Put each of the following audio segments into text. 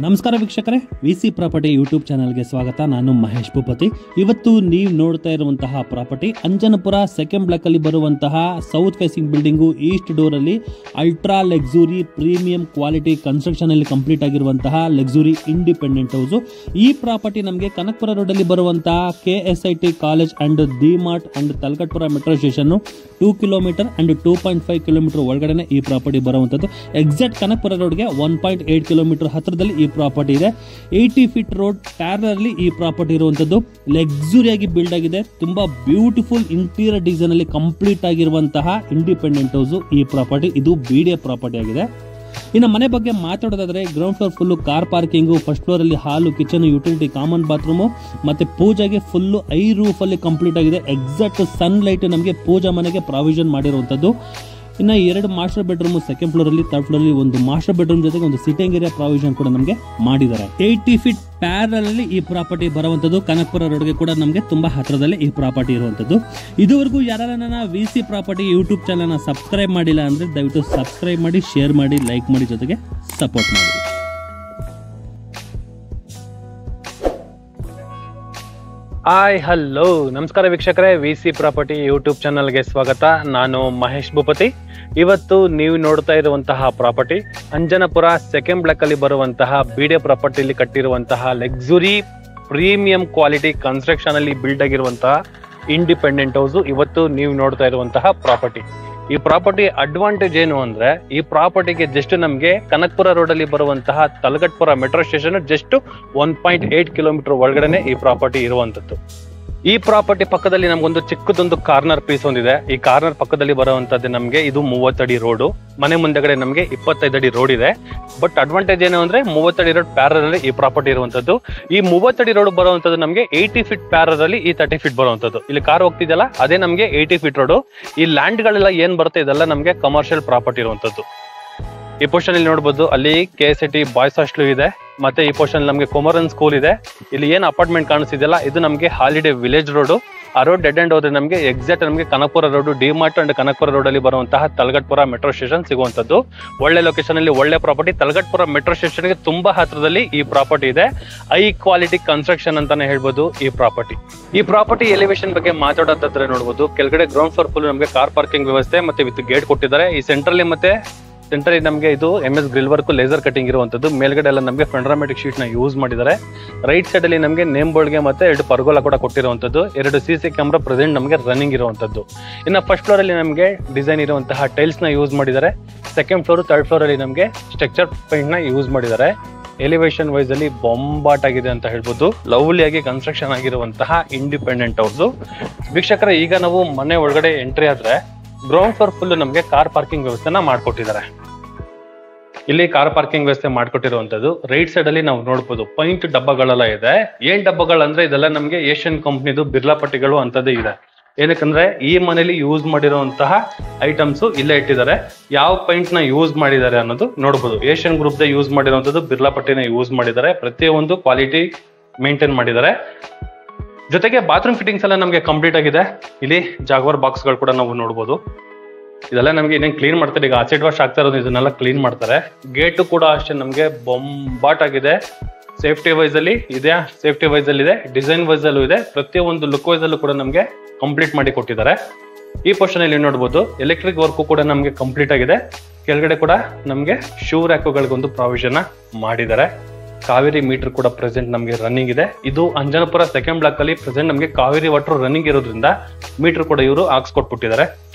ನಮಸ್ಕಾರ ವೀಕ್ಷಕರೇ, VC property YouTube ಚಾನಲ್ಗೆ ಸ್ವಾಗತ. ನಾನು ಮಹೇಶ್ ಭೂಪತಿ. ಇವತ್ತು ನೀವು ನೋಡ್ತಾ ಇರುವಂತಹ ಪ್ರಾಪರ್ಟಿ ಅಂಜನಪುರ ಸೆಕೆಂಡ್ ಬ್ಲಾಕ್ ಅಲ್ಲಿ ಬರುವಂತಹ south facing building, east door ಅಲ್ಲಿ ultra luxury premium quality construction ಅಲ್ಲಿ ಕಂಪ್ಲೀಟ್ ಆಗಿರುವಂತಹ ಲಕ್ಸುರಿ ಇಂಡಿಪೆಂಡೆಂಟ್ ಹೌಸ್. ಈ ಪ್ರಾಪರ್ಟಿ ನಮಗೆ ಕನಕಪುರ ರೋಡ್ ಅಲ್ಲಿ ಬರುವಂತಹ KSIT college and D Mart and Talaghattapura metro station 2 kilometre and 2.5 kilometre ಒಳಗಡೆ ಈ ಪ್ರಾಪರ್ಟಿ ಬರುವಂತದ್ದು. ಎಕ್ಸಾಕ್ಟ್ ಕನಕಪುರ ರೋಡ್ಗೆ 1.8 ಕಿಲೋಮೀಟರ್ ಹತ್ತಿರದಲ್ಲಿ ಈ ಪ್ರಾಪರ್ಟಿ ಇದೆ. 80 ಫೀಟ್ ರೋಡ್ ಪ್ಯಾರಲಲ್ಲಿ ಈ ಪ್ರಾಪರ್ಟಿ ಇರುವಂತದ್ದು. ಲಕ್ಸುರಿಯಾಗಿ ಬಿಲ್ಡ್ ಆಗಿದೆ. ತುಂಬಾ ಬ್ಯೂಟಿಫುಲ್ ಇಂಟೀರಿಯರ್ ಡಿಸೈನ್ ಅಲ್ಲಿ ಕಂಪ್ಲೀಟ್ ಆಗಿರುವಂತಹ ಇಂಡಿಪೆಂಡೆಂಟ್ ಹೌಸ್ ಈ ಪ್ರಾಪರ್ಟಿ. ಇದು BDA ಪ್ರಾಪರ್ಟಿ ಆಗಿದೆ. ಇನ್ನು ಮನೆ ಬಗ್ಗೆ ಮಾತಾಡೋದಾದ್ರೆ, ground floor full car parking, first floor ಅಲ್ಲಿ hall, kitchen, utility, common bathroom ಮತ್ತೆ ಪೂಜೆಗೆ ಫುಲ್ ರೂಫ್ ಅಲ್ಲಿ ಕಂಪ್ಲೀಟ್ ಆಗಿದೆ. ಎಕ್ಸಾಕ್ಟ್ ಸನ್ ಲೈಟ್ ನಮಗೆ ಪೂಜಾ ಮನೆಗೆ ಪ್ರಾವಿಷನ್ ಮಾಡಿರುವಂತದ್ದು. ಇನ್ನು 2 ಮಾಸ್ಟರ್ ಬೆಡ್ರೂಮ್ ಸೆಕೆಂಡ್ ಫ್ಲೋರ್ ಅಲ್ಲಿ, ಥರ್ಡ್ ಫ್ಲೋರ್ ಅಲ್ಲಿ ಒಂದು ಮಾಸ್ಟರ್ ಬೆಡ್ರೂಮ್ ಜೊತೆಗೆ ಒಂದು ಸಿಟ್ಟಿಂಗ್ ಏರಿಯಾ ಪ್ರಾವಿಷನ್ ಕೂಡ ನಮಗೆ ಮಾಡಿದ್ದಾರೆ. 80 ಫೀಟ್ ಪ್ಯಾರಲ್ ಅಲ್ಲಿ ಈ ಪ್ರಾಪರ್ಟಿ ಬರುವಂತದ್ದು. ಕನಕಪುರ ರೋಡ್ಗೆ ಕೂಡ ನಮಗೆ ತುಂಬಾ ಹತ್ರದಲ್ಲಿ ಈ ಪ್ರಾಪರ್ಟಿ ಇರುವಂತದ್ದು. ಇದುವರೆಗೂ ಯಾರು ನನ್ನ VC property YouTube channel subscribe ಮಾಡಿಲ್ಲ ಅಂದ್ರೆ ದಯವಿಟ್ಟು ಸಬ್ಸ್ಕ್ರೈಬ್ ಮಾಡಿ, ಶೇರ್ ಮಾಡಿ, ಲೈಕ್ ಮಾಡಿ, ಜೊತೆಗೆ ಸಪೋರ್ಟ್ ಮಾಡಿ. ಹಾಯ್ ಹಲೋ ನಮಸ್ಕಾರ ವೀಕ್ಷಕರೇ, ವಿಸಿ ಪ್ರಾಪರ್ಟಿ ಯೂಟ್ಯೂಬ್ ಚಾನಲ್ಗೆ ಸ್ವಾಗತ. ನಾನು ಮಹೇಶ್ ಭೂಪತಿ. ಇವತ್ತು ನೀವು ನೋಡ್ತಾ ಇರುವಂತಹ ಪ್ರಾಪರ್ಟಿ ಅಂಜನಪುರ ಸೆಕೆಂಡ್ ಬ್ಲಾಕ್ ಅಲ್ಲಿ ಬರುವಂತಹ BDA ಪ್ರಾಪರ್ಟಿಲಿ ಕಟ್ಟಿರುವಂತಹ ಲಕ್ಸುರಿ ಪ್ರೀಮಿಯಂ ಕ್ವಾಲಿಟಿ ಕನ್ಸ್ಟ್ರಕ್ಷನ್ ಅಲ್ಲಿ ಬಿಲ್ಡ್ ಆಗಿರುವಂತಹ ಇಂಡಿಪೆಂಡೆಂಟ್ ಹೌಸ್ ಇವತ್ತು ನೀವು ನೋಡ್ತಾ ಇರುವಂತಹ ಪ್ರಾಪರ್ಟಿ. ಈ ಪ್ರಾಪರ್ಟಿ ಅಡ್ವಾಂಟೇಜ್ ಏನು ಅಂದ್ರೆ, ಈ ಪ್ರಾಪರ್ಟಿಗೆ ಜಸ್ಟ್ ನಮಗೆ ಕನಕಪುರ ರೋಡ್ ಅಲ್ಲಿ ಬರುವಂತಹ Talaghattapura metro station just 1.8 kilometre ಒಳಗಡೆ ಈ ಪ್ರಾಪರ್ಟಿ ಇರುವಂತದ್ದು. ಈ ಪ್ರಾಪರ್ಟಿ ಪಕ್ಕದಲ್ಲಿ ನಮಗೊಂದು ಚಿಕ್ಕದೊಂದು ಕಾರ್ನರ್ ಪೀಸ್ ಒಂದಿದೆ. ಈ ಕಾರ್ನರ್ ಪಕ್ಕದಲ್ಲಿ ಬರುವಂತದ್ದು ನಮಗೆ ಇದು 30 ಅಡಿ ರೋಡು. ಮನೆ ಮುಂದೆಗಡೆ ನಮಗೆ 25 ಅಡಿ ರೋಡ್ ಇದೆ. ಬಟ್ ಅಡ್ವಾಂಟೇಜ್ ಏನು ಅಂದ್ರೆ 30 ಅಡಿ ರೋಡ್ ಪ್ಯಾರಲ್ ಅಲ್ಲಿ ಈ ಪ್ರಾಪರ್ಟಿ ಇರುವಂತದ್ದು. ಈ 30 ಅಡಿ ರೋಡ್ ಬರುವಂತದ್ದು ನಮಗೆ 80 ಫೀಟ್ ಪ್ಯಾರಲ್ ಅಲ್ಲಿ ಈ 30 ಫೀಟ್ ಬರುವಂತದ್ದು. ಇಲ್ಲಿ ಕಾರ್ ಹೋಗ್ತಿದೆಯಲ್ಲ ಅದೇ ನಮಗೆ 80 ಫೀಟ್ ರೋಡ್. ಈ ಲ್ಯಾಂಡ್ ಗಳೆಲ್ಲ ಏನ್ ಬರುತ್ತೆ ಇದೆಲ್ಲ ನಮಗೆ ಕಮರ್ಷಿಯಲ್ ಪ್ರಾಪರ್ಟಿ ಇರುವಂತದ್ದು. ಈ ಪೋರ್ಷನ್ ಇಲ್ಲಿ ನೋಡಬಹುದು, ಅಲ್ಲಿ KSIT ಬಾಯ್ಸ್ ಹಾಸ್ಟೆಲ್ ಇದೆ. ಮತ್ತೆ ಈ ಪೋರ್ಷನ್ ನಮಗೆ ಕೊಮರನ್ ಸ್ಕೂಲ್ ಇದೆ. ಇಲ್ಲಿ ಏನ್ ಅಪಾರ್ಟ್ಮೆಂಟ್ ಕಾಣಿಸ್ತಿದೆಯಲ್ಲ ಇದು ನಮಗೆ ಹಾಲಿಡೇ ವಿಲೇಜ್ ರೋಡ್. ಆ ರೋಡ್ ಡೆಡ್ ಎಂಡ್ ಹೋದ್ರೆ ನಮಗೆ ಎಕ್ಸಾಕ್ಟ್ ನಮಗೆ Kanakapura road, D Mart and Kanakapura road ಅಲ್ಲಿ ಬರುವಂತಹ ತಲಗಟ್ಪುರ ಮೆಟ್ರೋ ಸ್ಟೇಷನ್ ಸಿಗುವಂತದ್ದು. ಒಳ್ಳೆ ಲೊಕೇಶನ್ ಅಲ್ಲಿ ಒಳ್ಳೆ ಪ್ರಾಪರ್ಟಿ. ತಲಗಟ್ಪುರ ಮೆಟ್ರೋ ಸ್ಟೇಷನ್ ಗೆ ತುಂಬಾ ಹತ್ರದಲ್ಲಿ ಈ ಪ್ರಾಪರ್ಟಿ ಇದೆ. ಹೈ ಕ್ವಾಲಿಟಿ ಕನ್ಸ್ಟ್ರಕ್ಷನ್ ಅಂತಾನೆ ಹೇಳ್ಬೋದು ಈ ಪ್ರಾಪರ್ಟಿ. ಈ ಪ್ರಾಪರ್ಟಿ ಎಲಿವೇಶನ್ ಬಗ್ಗೆ ಮಾತಾಡೋದಾದ್ರೆ ನೋಡಬಹುದು, ಕೆಳಗಡೆ ಗ್ರೌಂಡ್ ಫ್ಲೋರ್ ಫುಲ್ ನಮಗೆ ಕಾರ್ ಪಾರ್ಕಿಂಗ್ ವ್ಯವಸ್ಥೆ ಮತ್ತೆ ವಿತ್ ಗೇಟ್ ಕೊಟ್ಟಿದ್ದಾರೆ. ಈ ಸೆಂಟ್ರಲ್ಲಿ ಮತ್ತೆ ಸೆಂಟ್ರಲ್ಲಿ ನಮಗೆ ಇದು MS grill work, laser cutting ಇರುವಂತದ್ದು. ಮೇಲ್ಗಡೆ ಎಲ್ಲ ನಮಗೆ ಫೆಂಡ್ರಾಮೆಟಿಕ್ ಶೀಟ್ ನ ಯೂಸ್ ಮಾಡಿದ್ದಾರೆ. ರೈಟ್ ಸೈಡ್ ಅಲ್ಲಿ ನಮಗೆ ನೇಮ್ ಬೋರ್ಡ್ ಗೆ ಮತ್ತೆ 2 ಪರ್ಗೋಲಾ ಕೂಡ ಕೊಟ್ಟಿರುವಂತದ್ದು. 2 CC ಕ್ಯಾಮ್ರಾ ಪ್ರೆಸೆಂಟ್ ನಮಗೆ ರನ್ನಿಂಗ್ ಇರುವಂತದ್ದು. ಇನ್ನು ಫಸ್ಟ್ ಫ್ಲೋರ್ ಅಲ್ಲಿ ನಮಗೆ ಡಿಸೈನ್ ಇರುವಂತಹ ಟೈಲ್ಸ್ ನ ಯೂಸ್ ಮಾಡಿದ್ದಾರೆ. ಸೆಕೆಂಡ್ ಫ್ಲೋರ್, ಥರ್ಡ್ ಫ್ಲೋರ್ ಅಲ್ಲಿ ನಮಗೆ ಸ್ಟ್ರಕ್ಚರ್ ಪೇಂಟ್ ನ ಯೂಸ್ ಮಾಡಿದ್ದಾರೆ. ಎಲಿವೇಶನ್ ವೈಸ್ ಅಲ್ಲಿ ಬೊಂಬಾಟ್ ಆಗಿದೆ ಅಂತ ಹೇಳ್ಬೋದು. ಲವ್ಲಿ ಆಗಿ ಕನ್ಸ್ಟ್ರಕ್ಷನ್ ಆಗಿರುವಂತಹ ಇಂಡಿಪೆಂಡೆಂಟ್ ಹೌಸ್. ವೀಕ್ಷಕರ, ಈಗ ನಾವು ಮನೆ ಒಳಗಡೆ ಎಂಟ್ರಿ ಆದ್ರೆ ಗ್ರೌಂಡ್ ಫ್ಲೋರ್ ಫುಲ್ ನಮಗೆ ಕಾರ್ ಪಾರ್ಕಿಂಗ್ ವ್ಯವಸ್ಥೆನ ಮಾಡ್ಕೊಟ್ಟಿದ್ದಾರೆ. ಇಲ್ಲಿ ಕಾರ್ ಪಾರ್ಕಿಂಗ್ ವ್ಯವಸ್ಥೆ ಮಾಡ್ಕೊಟ್ಟಿರುವಂತದ್ದು. ರೈಟ್ ಸೈಡ್ ಅಲ್ಲಿ ನಾವು ನೋಡಬಹುದು ಪೈಂಟ್ ಡಬ್ಬಗಳೆಲ್ಲ ಇದೆ. ಏನ್ ಡಬ್ಬಗಳಂದ್ರೆ ಇದೆಲ್ಲ ನಮಗೆ ಏಷ್ಯನ್ ಕಂಪ್ನಿದು ಬಿರ್ಲಾ ಪಟ್ಟಿಗಳು ಅಂತದೇ ಇದೆ. ಏನಕ್ಕಂದ್ರೆ ಈ ಮನೇಲಿ ಯೂಸ್ ಮಾಡಿರುವಂತಹ ಐಟಮ್ಸ್ ಇಲ್ಲೇ ಇಟ್ಟಿದ್ದಾರೆ. ಯಾವ ಪೈಂಟ್ ನ ಯೂಸ್ ಮಾಡಿದ್ದಾರೆ ಅನ್ನೋದು ನೋಡಬಹುದು. ಏಷ್ಯನ್ ಗ್ರೂಪ್ ದ ಯೂಸ್ ಮಾಡಿರುವಂತದ್ದು, ಬಿರ್ಲಾ ಪಟ್ಟಿನ ಯೂಸ್ ಮಾಡಿದ್ದಾರೆ. ಪ್ರತಿಯೊಂದು ಕ್ವಾಲಿಟಿ ಮೇಂಟೈನ್ ಮಾಡಿದ್ದಾರೆ. ಜೊತೆಗೆ ಬಾತ್ರೂಮ್ ಫಿಟ್ಟಿಂಗ್ಸ್ ಎಲ್ಲ ನಮಗೆ ಕಂಪ್ಲೀಟ್ ಆಗಿದೆ. ಇಲ್ಲಿ ಜಾಗ್ವಾರ್ ಬಾಕ್ಸ್ ಗಳು ಕೂಡ ನಾವು ನೋಡಬಹುದು. ಇದೆಲ್ಲ ನಮಗೆ ಇನ್ನೇನು ಕ್ಲೀನ್ ಮಾಡ್ತಾರೆ. ಈಗ ಆಸಿಡ್ ವಾಶ್ ಆಗ್ತಾ ಇರೋದು ಇದನ್ನೆಲ್ಲ ಕ್ಲೀನ್ ಮಾಡ್ತಾರೆ. ಗೇಟ್ ಕೂಡ ಅಷ್ಟೇ ನಮಗೆ ಬೊಂಬಾಟ್ ಆಗಿದೆ. ಸೇಫ್ಟಿ ವೈಸ್ ಅಲ್ಲಿ ಇದೆ, ಸೇಫ್ಟಿ ವೈಸ್ ಅಲ್ಲಿ ಇದೆ, ಡಿಸೈನ್ ವೈಸ್ ಅಲ್ಲೂ ಇದೆ. ಪ್ರತಿಯೊಂದು ಲುಕ್ ವೈಸ್ ಅಲ್ಲೂ ಕೂಡ ನಮಗೆ ಕಂಪ್ಲೀಟ್ ಮಾಡಿ ಕೊಟ್ಟಿದ್ದಾರೆ. ಈ ಪೋರ್ಷನ್ ಅಲ್ಲಿ ನೋಡಬಹುದು ಎಲೆಕ್ಟ್ರಿಕ್ ವರ್ಕ್ ಕೂಡ ನಮಗೆ ಕಂಪ್ಲೀಟ್ ಆಗಿದೆ. ಕೆಳಗಡೆ ಕೂಡ ನಮಗೆ ಶೂ ರ್ಯಾಕ್ಗಳಿಗೊಂದು ಪ್ರಾವಿಷನ್ ಮಾಡಿದ್ದಾರೆ. ಕಾವೇರಿ ಮೀಟರ್ ಕೂಡ ಪ್ರೆಸೆಂಟ್ ನಮಗೆ ರನ್ನಿಂಗ್ ಇದೆ. ಇದು ಅಂಜನಪುರ ಸೆಕೆಂಡ್ ಬ್ಲಾಕ್ ಅಲ್ಲಿ ಪ್ರೆಸೆಂಟ್ ನಮಗೆ ಕಾವೇರಿ ವಾಟರ್ ರನ್ನಿಂಗ್ ಇರೋದ್ರಿಂದ ಮೀಟರ್ ಕೂಡ ಇವರು ಹಾಕ್ಸ್ಕೊಟ್ಬಿಟ್ಟಿದ್ದಾರೆ.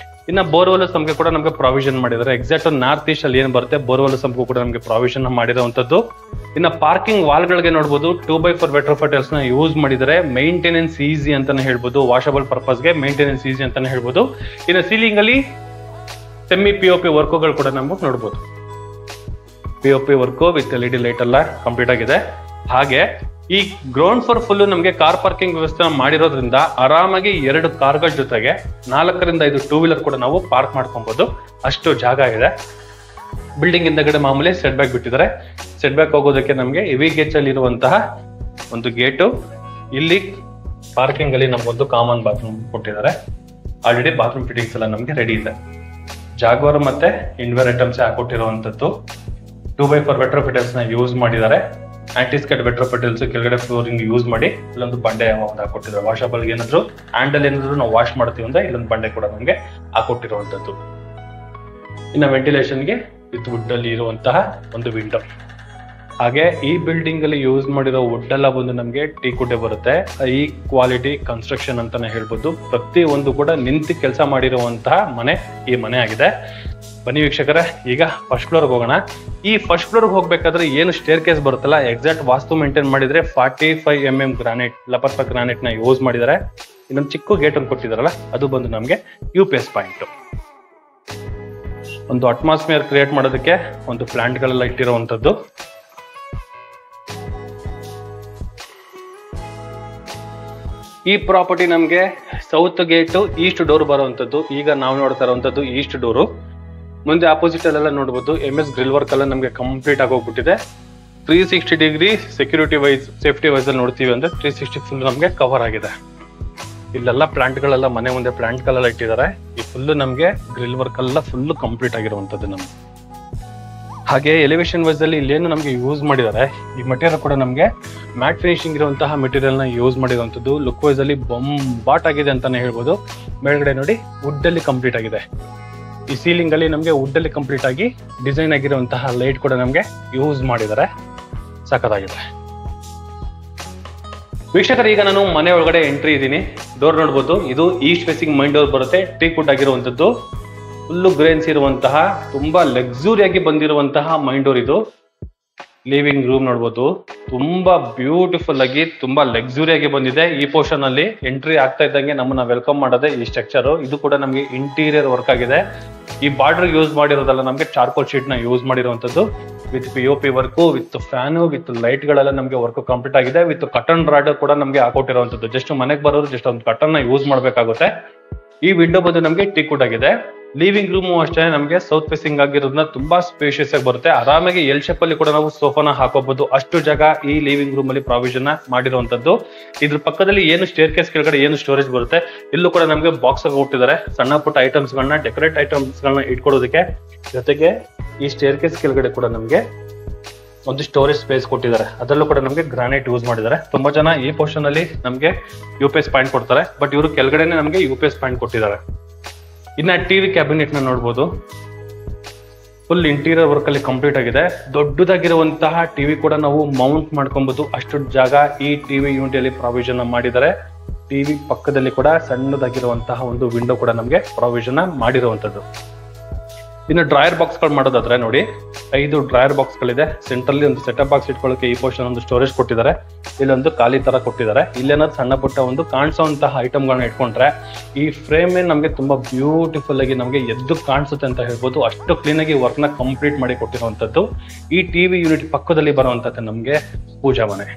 ಇನ್ನ ಬೋರ್ವೆಲ್ ಸಂಖ್ಯೆ ಕೂಡ ನಮಗೆ ಪ್ರಾವಿಷನ್ ಮಾಡಿದ್ದಾರೆ. ಎಕ್ಸಾಕ್ಟ್ ನಾರ್ತ್ ಈಸ್ಟ್ ಅಲ್ಲಿ ಏನ್ ಬರುತ್ತೆ ಬೋರ್ವೆಲ್ ಸಂಖ್ಯೆ ಕೂಡ ನಮಗೆ ಪ್ರಾವಿಷನ್ ಮಾಡಿರುವಂತದ್ದು. ಇನ್ನ ಪಾರ್ಕಿಂಗ್ ವಾಲ್ ಗಳಿಗೆ ನೋಡಬಹುದು 2x4 ವೆಟ್ರೋಫೈಟಲ್ಸ್ ನ ಯೂಸ್ ಮಾಡಿದ್ದಾರೆ. ಮೇಂಟೆನೆನ್ಸ್ ಈಸಿ ಅಂತಾನೆ ಹೇಳ್ಬೋದು. ವಾಷಬಲ್ ಪರ್ಪಸ್ ಗೆ ಮೇಂಟೆನೆನ್ಸ್ ಈಸಿ ಅಂತಾನೆ ಹೇಳ್ಬೋದು. ಇನ್ನು ಸೀಲಿಂಗ್ ಅಲ್ಲಿ ಸೆಮಿ POP ವರ್ಕ್ಗಳು ಕೂಡ ನಾವು ನೋಡಬಹುದು. POP work with LED light ಎಲ್ಲ ಕಂಪ್ಲೀಟ್ ಆಗಿದೆ. ಹಾಗೆ ಈ ಗ್ರೌಂಡ್ ಫ್ಲೋರ್ ಫುಲ್ ನಮಗೆ ಕಾರ್ ಪಾರ್ಕಿಂಗ್ ವ್ಯವಸ್ಥೆ ಮಾಡಿರೋದ್ರಿಂದ ಆರಾಮಾಗಿ 2 ಕಾರ್ಗಳ ಜೊತೆಗೆ 4 ರಿಂದ 5 ಟೂ ವೀಲರ್ ಕೂಡ ನಾವು ಪಾರ್ಕ್ ಮಾಡ್ಕೊಬಹುದು. ಅಷ್ಟು ಜಾಗ ಇದೆ. ಬಿಲ್ಡಿಂಗ್ ಹಿಂದಗಡೆ ಮಾಮೂಲಿ ಸೆಟ್ ಬ್ಯಾಕ್ ಬಿಟ್ಟಿದ್ದಾರೆ. ಸೆಟ್ ಬ್ಯಾಕ್ ಹೋಗೋದಕ್ಕೆ ನಮಗೆ ಹೆವಿ ಗೇಜ್ ಅಲ್ಲಿ ಇರುವಂತಹ ಒಂದು ಗೇಟು. ಇಲ್ಲಿ ಪಾರ್ಕಿಂಗ್ ಅಲ್ಲಿ ನಮಗೊಂದು ಕಾಮನ್ ಬಾತ್ರೂಮ್ ಕೊಟ್ಟಿದ್ದಾರೆ. ಆಲ್ರೆಡಿ ಬಾತ್ರೂಮ್ ಫಿಟ್ಟಿಂಗ್ಸ್ ಎಲ್ಲ ನಮಗೆ ರೆಡಿ ಇದೆ. ಜಾಗ್ವಾರ್ ಮತ್ತೆ ಇಂಡ್ವೇರ್ ಐಟಮ್ಸ್ ಹಾಕೊಟ್ಟಿರುವಂತದ್ದು. 2x4 ವೆಟ್ರೋಫಿಟರ್ಸ್ ನ ಯೂಸ್ ಮಾಡಿದ್ದಾರೆ. ಆಂಟಿಸ್ಕೇಟ್ ವೆಟ್ರೋಪಟಲ್ಸ್ ಕೆಳಗಡೆ ಫ್ಲೋರಿಂಗ್ ಯೂಸ್ ಮಾಡಿ ಇಲ್ಲೊಂದು ಬಂಡೆ ಒಂದು ಹಾಕೊಟ್ಟಿದ್ದಾರೆ. ವಾಷಬಲ್ ಏನಾದ್ರು ಹ್ಯಾಂಡಲ್ ಏನಾದ್ರು ನಾವು ವಾಶ್ ಮಾಡ್ತೀವಿ ಅಂದ್ರೆ ಇಲ್ಲೊಂದು ಬಂಡೆ ಕೂಡ ನಮಗೆ ಹಾಕೊಟ್ಟಿರುವಂತದ್ದು. ಇನ್ನು ವೆಂಟಿಲೇಷನ್ಗೆ ವಿತ್ ವುಡ್ ಅಲ್ಲಿ ಇರುವಂತಹ ಒಂದು ವಿಂಡೋ. ಹಾಗೆ ಈ ಬಿಲ್ಡಿಂಗ್ ಅಲ್ಲಿ ಯೂಸ್ ಮಾಡಿರೋ ವುಡ್ ಎಲ್ಲ ಬಂದು ನಮಗೆ ಟೀಕ್ ವುಡ್ ಬರುತ್ತೆ. ಈ ಕ್ವಾಲಿಟಿ ಕನ್ಸ್ಟ್ರಕ್ಷನ್ ಅಂತಾನೆ ಹೇಳ್ಬೋದು. ಪ್ರತಿ ಒಂದು ಕೂಡ ನಿಂತು ಕೆಲಸ ಮಾಡಿರುವಂತಹ ಮನೆ ಈ ಮನೆ ಆಗಿದೆ. ಬನ್ನಿ ವೀಕ್ಷಕರೇ, ಈಗ ಫಸ್ಟ್ ಫ್ಲೋರ್ ಹೋಗೋಣ. ಈ ಫಸ್ಟ್ ಫ್ಲೋರ್ ಹೋಗ್ಬೇಕಾದ್ರೆ ಏನು ಸ್ಟೇರ್ ಕೇಸ್ ಬರುತ್ತಲ್ಲ, ಎಕ್ಸಾಕ್ಟ್ ವಾಸ್ತು ಮೇಂಟೈನ್ ಮಾಡಿದ್ರೆ 45 mm ಗ್ರಾನೈಟ್, ಲಪರ್ಪ ಗ್ರಾನೈಟ್ ನ ಯೂಸ್ ಮಾಡಿದ್ದಾರೆ. ಇನ್ನೊಂದು ಚಿಕ್ಕ ಗೇಟ್ ಒಂದು ಕೊಟ್ಟಿದಾರಲ್ಲ, ಅದು ಬಂದು ನಮಗೆ UPS ಪಾಯಿಂಟ್. ಒಂದು ಅಟ್ಮಾಸ್ಫಿಯರ್ ಕ್ರಿಯೇಟ್ ಮಾಡೋದಕ್ಕೆ ಒಂದು ಪ್ಲಾಂಟ್ ಗಳೆಲ್ಲ ಇಟ್ಟಿರುವಂತದ್ದು. ಈ ಪ್ರಾಪರ್ಟಿ ನಮ್ಗೆ ಸೌತ್ ಗೇಟ್ ಈಸ್ಟ್ ಡೋರ್ ಬರುವಂತದ್ದು. ಈಗ ನಾವು ನೋಡ್ತಾ ಇರುವಂತದ್ದು ಈಸ್ಟ್ ಡೋರು. ಮುಂದೆ ಆಪೋಸಿಟ್ ಅಲ್ಲೆಲ್ಲ ನೋಡಬಹುದು MS ಗ್ರಿಲ್ ವರ್ಕ್ ಎಲ್ಲ ನಮ್ಗೆ ಕಂಪ್ಲೀಟ್ ಆಗಿ ಹೋಗ್ಬಿಟ್ಟಿದೆ. 360 degree security wise, safety wise ಅಲ್ಲಿ ನೋಡ್ತೀವಿ ಅಂದ್ರೆ 360 ಫುಲ್ ನಮ್ಗೆ ಕವರ್ ಆಗಿದೆ. ಇಲ್ಲೆಲ್ಲ ಪ್ಲಾಂಟ್ ಗಳೆಲ್ಲ ಮನೆ ಮುಂದೆ ಪ್ಲಾಂಟ್ ಗಳೆಲ್ಲ ಇಟ್ಟಿದ್ದಾರೆ. ಈ ಫುಲ್ ನಮ್ಗೆ ಗ್ರಿಲ್ ವರ್ಕ್ ಎಲ್ಲ ಫುಲ್ ಕಂಪ್ಲೀಟ್ ಆಗಿರುವಂತದ್ದು ನಮ್ಗೆ. ಹಾಗೆ ಎಲಿವೇಶನ್ ವೈಸ್ ಅಲ್ಲಿ ಇಲ್ಲೇನು ನಮ್ಗೆ ಯೂಸ್ ಮಾಡಿದ್ದಾರೆ, ಈ ಮೆಟೀರಿಯಲ್ ಕೂಡ ನಮ್ಗೆ ಮ್ಯಾಟ್ ಫಿನಿಶಿಂಗ್ ಇರುವಂತಹ ಮೆಟೀರಿಯಲ್ ನ ಯೂಸ್ ಮಾಡಿರುವಂತದ್ದು. ಲುಕ್ ವೈಸ್ ಅಲ್ಲಿ ಬಾಟ್ ಆಗಿದೆ ಅಂತಾನೆ ಹೇಳ್ಬೋದು. ಮೇಲ್ಗಡೆ ನೋಡಿ ವುಡ್ ಅಲ್ಲಿ ಕಂಪ್ಲೀಟ್ ಆಗಿದೆ. ಈ ಸೀಲಿಂಗ್ ಅಲ್ಲಿ ನಮ್ಗೆ ವುಡ್ ಅಲ್ಲಿ ಕಂಪ್ಲೀಟ್ ಆಗಿ ಡಿಸೈನ್ ಆಗಿರುವಂತಹ ಲೈಟ್ ಕೂಡ ನಮ್ಗೆ ಯೂಸ್ ಮಾಡಿದ್ದಾರೆ. ಸಖತ್ತಾಗಿದೆ ವೀಕ್ಷಕರು. ಈಗ ನಾನು ಮನೆ ಒಳಗಡೆ ಎಂಟ್ರಿ ಇದ್ದೀನಿ. ಡೋರ್ ನೋಡ್ಬೋದು, ಇದು ಈಸ್ಟ್ ಫೇಸಿಂಗ್ ಮೈನ್ ಡೋರ್ ಬರುತ್ತೆ. ಟೀಕ್ ವುಡ್ ಆಗಿರುವಂತದ್ದು, ಫುಲ್ಲು ಗ್ರೇನ್ಸ್ ಇರುವಂತಹ ತುಂಬಾ ಲಕ್ಸುರಿಯಾಗಿ ಬಂದಿರುವಂತಹ ಮೈನ್ ಡೋರ್ ಇದು. ಲಿವಿಂಗ್ ರೂಮ್ ನೋಡ್ಬೋದು, ತುಂಬಾ ಬ್ಯೂಟಿಫುಲ್ ಆಗಿ ತುಂಬಾ ಲಕ್ಸುರಿಯಾಗಿ ಬಂದಿದೆ. ಈ ಪೋರ್ಷನ್ ಅಲ್ಲಿ ಎಂಟ್ರಿ ಆಗ್ತಾ ಇದ್ದಂಗೆ ನಮ್ಮನ್ನ ವೆಲ್ಕಮ್ ಮಾಡೋದೇ ಈ ಸ್ಟ್ರಕ್ಚರ್. ಇದು ಕೂಡ ನಮಗೆ ಇಂಟೀರಿಯರ್ ವರ್ಕ್ ಆಗಿದೆ. ಈ ಬಾರ್ಡರ್ ಯೂಸ್ ಮಾಡಿರೋದಲ್ಲ, ನಮಗೆ ಚಾರ್ಕೋಲ್ ಶೀಟ್ ನ ಯೂಸ್ ಮಾಡಿರುವಂತದ್ದು. With POP work, with fan, with light ಗಳೆಲ್ಲ ನಮಗೆ ವರ್ಕ್ ಕಂಪ್ಲೀಟ್ ಆಗಿದೆ. ವಿತ್ ಕಟನ್ ರಾಡ್ ಕೂಡ ನಮಗೆ ಹಾಕೊಟ್ಟಿರುವಂತದ್ದು. ಜಸ್ಟ್ ಮನೆಗೆ ಬರೋದು ಜಸ್ಟ್ ಒಂದು ಕಟನ್ ನ ಯೂಸ್ ಮಾಡ್ಬೇಕಾಗುತ್ತೆ. ಈ ವಿಂಡೋ ಬಂದು ನಮಗೆ ಟೀಕ್ ವುಡ್ ಆಗಿದೆ. ಲಿವಿಂಗ್ ರೂಮ್ ಅಷ್ಟೇ ನಮಗೆ ಸೌತ್ ಫೇಸಿಂಗ್ ಆಗಿರೋದ್ರಿಂದ ತುಂಬಾ ಸ್ಪೇಷಿಯಸ್ ಆಗಿ ಬರುತ್ತೆ. ಆರಾಮಾಗಿ ಎಲ್ ಶೇಪ್ ಅಲ್ಲಿ ಕೂಡ ನಾವು ಸೋಫಾನ ಹಾಕೋಬಹುದು. ಅಷ್ಟು ಜಾಗ ಈ ಲಿವಿಂಗ್ ರೂಮ್ ಅಲ್ಲಿ ಪ್ರಾವಿಷನ್ ಮಾಡಿರುವಂತದ್ದು. ಇದ್ರ ಪಕ್ಕದಲ್ಲಿ ಏನು ಸ್ಟೇರ್ ಕೇಸ್ ಕೆಳಗಡೆ ಏನು ಸ್ಟೋರೇಜ್ ಬರುತ್ತೆ, ಇಲ್ಲೂ ಕೂಡ ನಮಗೆ ಬಾಕ್ಸ್ ಆಗಿ ಕೊಟ್ಟಿದ್ದಾರೆ. ಸಣ್ಣ ಪುಟ್ಟ ಐಟಮ್ಸ್ ಗಳನ್ನ, ಡೆಕೋರೇಟ್ ಐಟಮ್ಸ್ ಗಳನ್ನ ಇಟ್ಕೊಡೋದಕ್ಕೆ. ಜೊತೆಗೆ ಈ ಸ್ಟೇರ್ ಕೇಸ್ ಕೆಳಗಡೆ ಕೂಡ ನಮಗೆ ಒಂದು ಸ್ಟೋರೇಜ್ ಸ್ಪೇಸ್ ಕೊಟ್ಟಿದ್ದಾರೆ. ಅದರಲ್ಲೂ ಕೂಡ ನಮಗೆ ಗ್ರಾನೈಟ್ ಯೂಸ್ ಮಾಡಿದ್ದಾರೆ. ತುಂಬಾ ಜನ ಈ ಪೋರ್ಷನ್ ಅಲ್ಲಿ ನಮಗೆ UPS ಪಾಯಿಂಟ್ ಕೊಡ್ತಾರೆ, ಬಟ್ ಇವರು ಕೆಳಗಡೆನೆ ನಮಗೆ UPS ಪಾಯಿಂಟ್ ಕೊಟ್ಟಿದ್ದಾರೆ. ಇನ್ನ ಟಿವಿ ಕ್ಯಾಬಿನೆಟ್ ನ ನೋಡ್ಬೋದು, ಫುಲ್ ಇಂಟೀರಿಯರ್ ವರ್ಕ್ ಅಲ್ಲಿ ಕಂಪ್ಲೀಟ್ ಆಗಿದೆ. ದೊಡ್ಡದಾಗಿರುವಂತಹ ಟಿವಿ ಕೂಡ ನಾವು ಮೌಂಟ್ ಮಾಡ್ಕೊಬಹುದು. ಅಷ್ಟು ಜಾಗ ಈ ಟಿವಿ ಯೂನಿಟ್ ಅಲ್ಲಿ ಪ್ರಾವಿಷನ್ ಮಾಡಿದ್ದಾರೆ. ಟಿವಿ ಪಕ್ಕದಲ್ಲಿ ಕೂಡ ಸಣ್ಣದಾಗಿರುವಂತಹ ಒಂದು ವಿಂಡೋ ಕೂಡ ನಮಗೆ ಪ್ರಾವಿಷನ್ ಮಾಡಿರುವಂತದ್ದು. ಇನ್ನು ಡ್ರಾಯರ್ ಬಾಕ್ಸ್ ಗಳು ಮಾಡೋದಾದ್ರೆ ನೋಡಿ, 5 ಡ್ರಾಯರ್ ಬಾಕ್ಸ್ ಗಳಿದೆ. ಸೆಂಟ್ರಲ್ಲಿ ಒಂದು ಸೆಟಪ್ ಬಾಕ್ಸ್ ಇಟ್ಕೊಳ್ಳೋಕೆ ಈ ಪೋರ್ಷನ್ ಒಂದು ಸ್ಟೋರೇಜ್ ಕೊಟ್ಟಿದ್ದಾರೆ. ಇಲ್ಲೊಂದು ಖಾಲಿ ತರ ಕೊಟ್ಟಿದ್ದಾರೆ. ಇಲ್ಲೇನಾದ್ರು ಸಣ್ಣ ಪುಟ್ಟ ಒಂದು ಕಾಣಿಸುವಂತಹ ಐಟಮ್ ಗಳನ್ನ ಇಟ್ಕೊಂಡ್ರೆ ಈ ಫ್ರೇಮ್ ನಮಗೆ ತುಂಬಾ ಬ್ಯೂಟಿಫುಲ್ ಆಗಿ ನಮಗೆ ಎದ್ದು ಕಾಣಿಸುತ್ತೆ ಅಂತ ಹೇಳ್ಬೋದು. ಅಷ್ಟು ಕ್ಲೀನ್ ಆಗಿ ವರ್ಕ್ ನ ಕಂಪ್ಲೀಟ್ ಮಾಡಿ ಕೊಟ್ಟಿರುವಂತದ್ದು. ಈ ಟಿವಿ ಯೂನಿಟ್ ಪಕ್ಕದಲ್ಲಿ ಬರುವಂತದ್ದು ನಮ್ಗೆ ಪೂಜಾ ಮನೆ.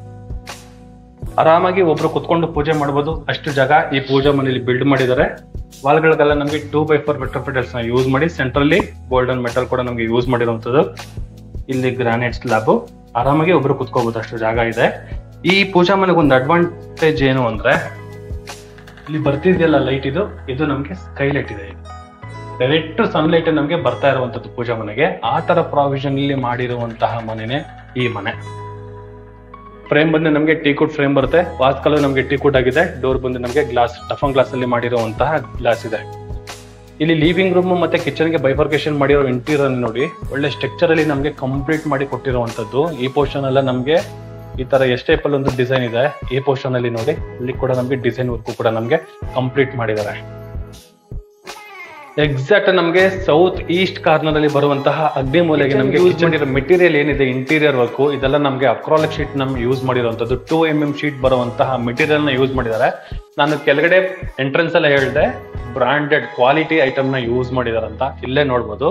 ಆರಾಮಾಗಿ ಒಬ್ರು ಕುತ್ಕೊಂಡು ಪೂಜೆ ಮಾಡಬಹುದು. ಅಷ್ಟು ಜಾಗ ಈ ಪೂಜಾ ಮನೆಯಲ್ಲಿ ಬಿಲ್ಡ್ ಮಾಡಿದ್ದಾರೆ. ವಾಲ್ಗಳಿಗೆಲ್ಲ ನಮಗೆ 2x4 ಮೆಟಲ್ಸ್ ನ ಯೂಸ್ ಮಾಡಿ ಸೆಂಟ್ರಲ್ಲಿ ಗೋಲ್ಡನ್ ಮೆಟಲ್ ಕೂಡ ನಮಗೆ ಯೂಸ್ ಮಾಡಿರುವಂತದ್ದು. ಇಲ್ಲಿ ಗ್ರಾನೈಟ್ ಸ್ಲಾಬ್, ಆರಾಮಾಗಿ ಒಬ್ರು ಕುತ್ಕೋಬಹುದು, ಅಷ್ಟು ಜಾಗ ಇದೆ. ಈ ಪೂಜಾ ಮನೆಗೆ ಒಂದು ಅಡ್ವಾಂಟೇಜ್ ಏನು ಅಂದ್ರೆ, ಇಲ್ಲಿ ಬರ್ತಿದೆಯಲ್ಲ ಲೈಟ್, ಇದು ನಮ್ಗೆ ಸ್ಕೈ ಲೈಟ್ ಇದೆ. ಡೈರೆಕ್ಟ್ ಸನ್ಲೈಟ್ ನಮ್ಗೆ ಬರ್ತಾ ಇರುವಂತದ್ದು ಪೂಜಾ ಮನೆಗೆ. ಆ ತರ ಪ್ರಾವಿಷನ್ ಇಲ್ಲಿ ಮಾಡಿರುವಂತಹ ಮನೆನೇ ಈ ಮನೆ. ಫ್ರೇಮ್ ಬಂದು ನಮಗೆ ಟೀಕ್ ವುಡ್ ಫ್ರೇಮ್ ಬರುತ್ತೆ. ವಾಸ್ ಕಲರ್ ನಮಗೆ ಟೀಕ್ ವುಡ್ ಆಗಿದೆ. ಡೋರ್ ಬಂದು ನಮಗೆ ಗ್ಲಾಸ್, ಟಫನ್ ಗ್ಲಾಸ್ ಅಲ್ಲಿ ಮಾಡಿರುವಂತಹ ಗ್ಲಾಸ್ ಇದೆ. ಇಲ್ಲಿ ಲಿವಿಂಗ್ ರೂಮ್ ಮತ್ತೆ ಕಿಚನ್ ಗೆ ಬೈಫರ್ಕೇಶನ್ ಮಾಡಿರೋ ಇಂಟೀರಿಯರ್ ನೋಡಿ, ಒಳ್ಳೆ ಸ್ಟ್ರಕ್ಚರ್ ಅಲ್ಲಿ ನಮಗೆ ಕಂಪ್ಲೀಟ್ ಮಾಡಿ ಕೊಟ್ಟಿರುವಂತದ್ದು. ಈ ಪೋರ್ಷನ್ ಎಲ್ಲ ನಮಗೆ ಈ ತರ ಎಸ್ಟೇಪ್ ಅಲ್ಲಿ ಒಂದು ಡಿಸೈನ್ ಇದೆ. ಈ ಪೋರ್ಷನ್ ಅಲ್ಲಿ ನೋಡಿ, ಇಲ್ಲಿ ಕೂಡ ನಮಗೆ ಡಿಸೈನ್ ವರ್ಕ್ ಕೂಡ ನಮಗೆ ಕಂಪ್ಲೀಟ್ ಮಾಡಿದ್ದಾರೆ. ಎಕ್ಸಾಕ್ಟ್ ನಮಗೆ ಸೌತ್ ಈಸ್ಟ್ ಕಾರ್ನರ್ ಅಲ್ಲಿ ಬರುವಂತಹ ಅಗ್ನಿ ಮೂಲೆಗೆ ನಮಗೆ ಯೂಸ್ ಮಾಡಿರೋ ಮೆಟೀರಿಯಲ್ ಏನಿದೆ, ಇಂಟೀರಿಯರ್ ವರ್ಕ್, ಇದೆಲ್ಲ ನಮಗೆ ಅಕ್ರಾಲಿಕ್ ಶೀಟ್ ನಮ್ಗೆ ಯೂಸ್ ಮಾಡಿರುವಂತದ್ದು. 2 mm ಶೀಟ್ ಬರುವಂತಹ ಮೆಟೀರಿಯಲ್ ನ ಯೂಸ್ ಮಾಡಿದ್ದಾರೆ. ನಾನು ಕೆಳಗಡೆ ಎಂಟ್ರೆನ್ಸ್ ಎಲ್ಲ ಹೇಳಿದೆ, ಬ್ರಾಂಡೆಡ್ ಕ್ವಾಲಿಟಿ ಐಟಮ್ ನ ಯೂಸ್ ಮಾಡಿದಾರೆ ಅಂತ. ಇಲ್ಲೇ ನೋಡ್ಬೋದು